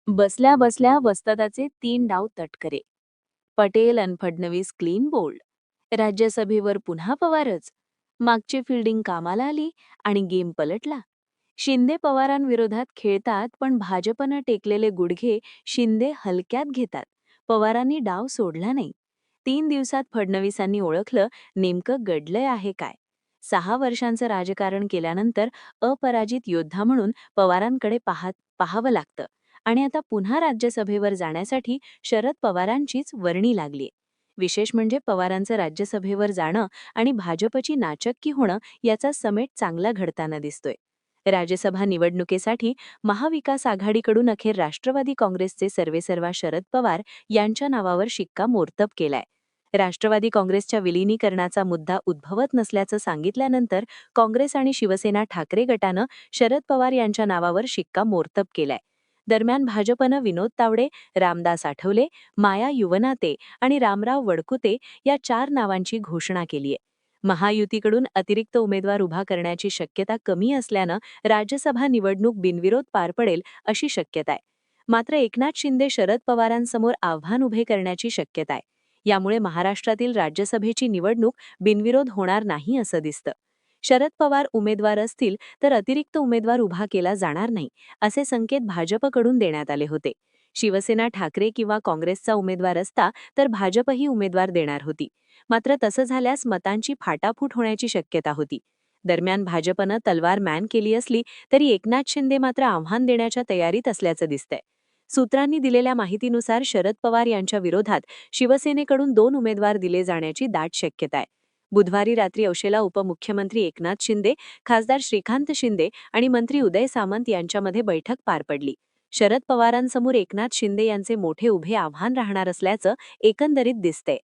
बसल्या बसल्या वस्तादाचे 3 डाव तटकरे. पटेल अन फडणवीस क्लीन बोल्ड. राज्यसभेवर पुन्हा पवारच. मागची फिल्डिंग कामाला आली आणि गेम पलटला. शिंदे पवारांविरोधात खेळतात, पण भाजपनं टेकलेले गुडघे शिंदे हलक्यात घेतात. पवारांनी डाव सोडला नाही. 3 दिवसात फडणवीसांनी ओळखलं नेमकं घडलंय आहे काय. 6 वर्षांचं राजकारण केल्यानंतर अपराजित योद्धा म्हणून पवारांकडे पाहावं लागतं. आणि आता पुन्हा राज्यसभेवर जाण्यासाठी शरद पवारांचीच वर्णी लागलीय. विशेष म्हणजे पवारांचं राज्यसभेवर जाणं आणि भाजपची नाचक्की होणं याचा समेट चांगला घडताना दिसतोय. राज्यसभा निवडणुकीसाठी महाविकास आघाडीकडून अखेर राष्ट्रवादी काँग्रेसचे सर्वेसर्वा शरद पवार यांच्या नावावर शिक्कामोर्तब केलाय. राष्ट्रवादी काँग्रेसच्या विलिनीकरणाचा मुद्दा उद्भवत नसल्याचं सांगितल्यानंतर काँग्रेस आणि शिवसेना ठाकरे गटानं शरद पवार यांच्या नावावर शिक्कामोर्तब केलाय. दरम्यान भाजपनं विनोद तावडे, रामदास आठवले, माया युवनाते आणि रामराव वडकुते या 4 नावांची घोषणा केलीय. महायुतीकडून अतिरिक्त उमेदवार उभा करण्याची शक्यता कमी असल्यानं राज्यसभा निवडणूक बिनविरोध पार पडेल अशी शक्यता आहे. मात्र एकनाथ शिंदे शरद पवारांसमोर आव्हान उभे करण्याची शक्यता आहे. यामुळे महाराष्ट्रातील राज्यसभेची निवडणूक बिनविरोध होणार नाही असं दिसतं. शरद पवार उमेदवार असतील तर अतिरिक्त उमेदवार उभा केला जाणार नाही, असे संकेत भाजपकडून देण्यात आले होते. शिवसेना ठाकरे किंवा काँग्रेसचा उमेदवार असता तर भाजपही उमेदवार देणार होती. मात्र तसं झाल्यास मतांची फाटाफूट होण्याची शक्यता होती. दरम्यान भाजपनं तलवार मॅन केली असली तरी एकनाथ शिंदे मात्र आव्हान देण्याच्या तयारीत असल्याचं दिसतंय. सूत्रांनी दिलेल्या माहितीनुसार शरद पवार यांच्या विरोधात शिवसेनेकडून 2 उमेदवार दिले जाण्याची दाट शक्यता आहे. बुधवारी रात्री औशेला उपमुख्यमंत्री एकनाथ शिंदे, खासदार श्रीकांत शिंदे आणि मंत्री उदय सामंत यांच्यामध्ये बैठक पार पडली. शरद पवारांसमोर एकनाथ शिंदे यांचे मोठे उभे आव्हान राहणार असल्याचं एकंदरीत दिसतंय.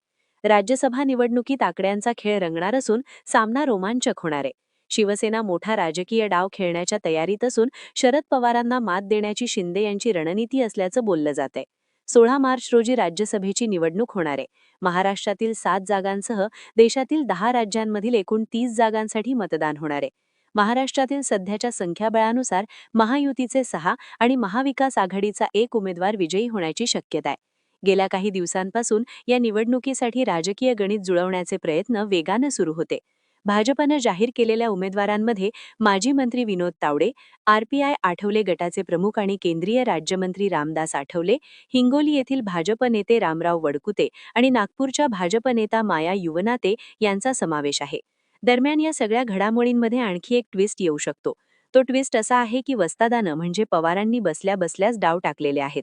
राज्यसभा निवडणुकीत आकड्यांचा खेळ रंगणार असून सामना रोमांचक होणार आहे. शिवसेना मोठा राजकीय डाव खेळण्याच्या तयारीत असून शरद पवारांना मात देण्याची शिंदे यांची रणनीती असल्याचं बोललं जातंय. 16 मार्च रोजी राज्यसभेची निवडणूक होणार आहे. महाराष्ट्रातील 7 जागांसह देशातील 10 राज्यांमधील एकूण 30 जागांसाठी मतदान होणार आहे. महाराष्ट्रातील सध्याच्या संख्याबळानुसार महायुतीचे 6 आणि महाविकास आघाडीचा 1 उमेदवार विजयी होण्याची शक्यता आहे. गेल्या काही दिवसांपासून या निवडणुकीसाठी राजकीय गणित जुळवण्याचे प्रयत्न वेगानं सुरू होते. भाजपनं जाहीर केलेल्या उमेदवारांमध्ये माजी मंत्री विनोद तावडे, आरपीआय आठवले गटाचे प्रमुख आणि केंद्रीय राज्यमंत्री रामदास आठवले, हिंगोली येथील भाजप नेते रामराव वडकुते आणि नागपूरच्या भाजप नेता माया युवनाते यांचा समावेश आहे. दरम्यान या सगळ्या घडामोडींमध्ये आणखी एक ट्विस्ट येऊ शकतो. तो ट्विस्ट असा आहे की वस्तादानं म्हणजे पवारांनी बसल्या बसल्याच डाव टाकलेले आहेत.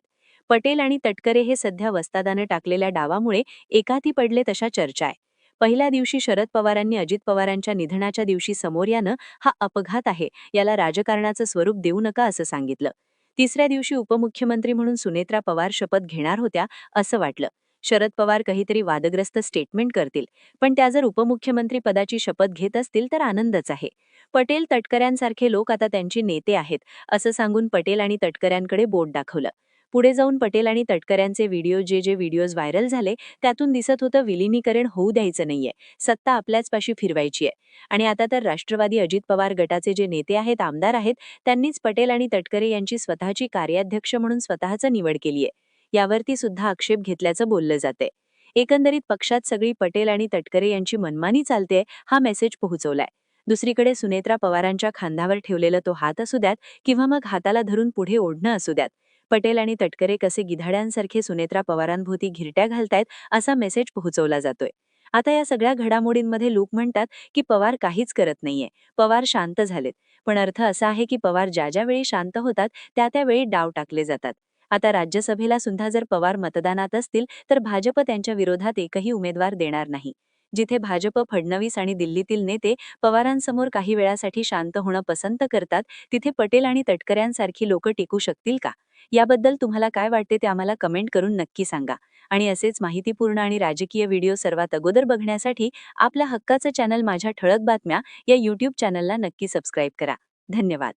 पटेल आणि तटकरे हे सध्या वस्तादानं टाकलेल्या डावामुळे एकाती पडले तशा चर्चा आहे. पहिल्या दिवशी शरद पवारांनी अजित पवारांच्या निधनाच्या दिवशी समोर यानं हा अपघात आहे, याला राजकारणाचं स्वरूप देऊ नका असं सांगितलं. तिसऱ्या दिवशी उपमुख्यमंत्री म्हणून सुनेत्रा पवार शपथ घेणार होत्या असं वाटलं. शरद पवार काहीतरी वादग्रस्त स्टेटमेंट करतील, पण त्या जर उपमुख्यमंत्री पदाची शपथ घेत असतील तर आनंदच आहे. पटेल तटकऱ्यांसारखे लोक आता त्यांचे नेते आहेत असं सांगून पटेल आणि तटकऱ्यांकडे बोट दाखवलं. पुढे जाऊन पटेल आणि तटकऱ्यांचे जे व्हिडिओज व्हायरल झाले त्यातून दिसत होतं विलिनीकरण होऊ द्यायचं नाहीये, सत्ता आपल्याच पाशी फिरवायची आहे. आणि आता तर राष्ट्रवादी अजित पवार गटाचे जे नेते आहेत, आमदार आहेत, त्यांनीच पटेल आणि तटकरे यांची स्वतःची कार्याध्यक्ष म्हणून स्वतःचं निवड केली आहे. यावरती सुद्धा आक्षेप घेतल्याचं बोललं जाते. एकंदरीत पक्षात सगळी पटेल आणि तटकरे यांची मनमानी चालते हा मेसेज पोहोचवलाय. दुसरीकडे सुनेत्रा पवारांच्या खांद्यावर ठेवलेला तो हात असू द्यात किंवा मग हाताला धरून पुढे ओढणं असू द्यात, पटेल आणि तटकरे कसे गिधाड्यांसारखे सुनेत्रा पवारांभोवती घिरट्या घालतायत असा मेसेज पोहोचवला जातोय. आता या सगळ्या घडामोडींमध्ये लोक म्हणतात की पवार काहीच करत नाहीये, पवार शांत झालेत. पण अर्थ असा आहे की पवार ज्या वेळी शांत होतात त्या वेळी डाव टाकले जातात. आता राज्यसभेला सुद्धा जर पवार मतदानात असतील तर भाजप त्यांच्या विरोधात एकही उमेदवार देणार नाही. जिथे भाजप, फडणवीस आणि दिल्लीतील नेते पवारांसमोर काही वेळासाठी शांत होणं पसंत करतात, तिथे पटेल आणि तटकऱ्यांसारखी लोक टिकू शकतील का? याबद्दल तुम्हाला काय वाटते ते आम्हाला कमेंट करून नक्की सांगा. आणि असेच माहितीपूर्ण आणि राजकीय व्हिडिओ सर्वात अगोदर बघण्यासाठी आपल्या हक्काचं चॅनल माझ्या ठळक बातम्या या YouTube चॅनलला नक्की सबस्क्राईब करा. धन्यवाद.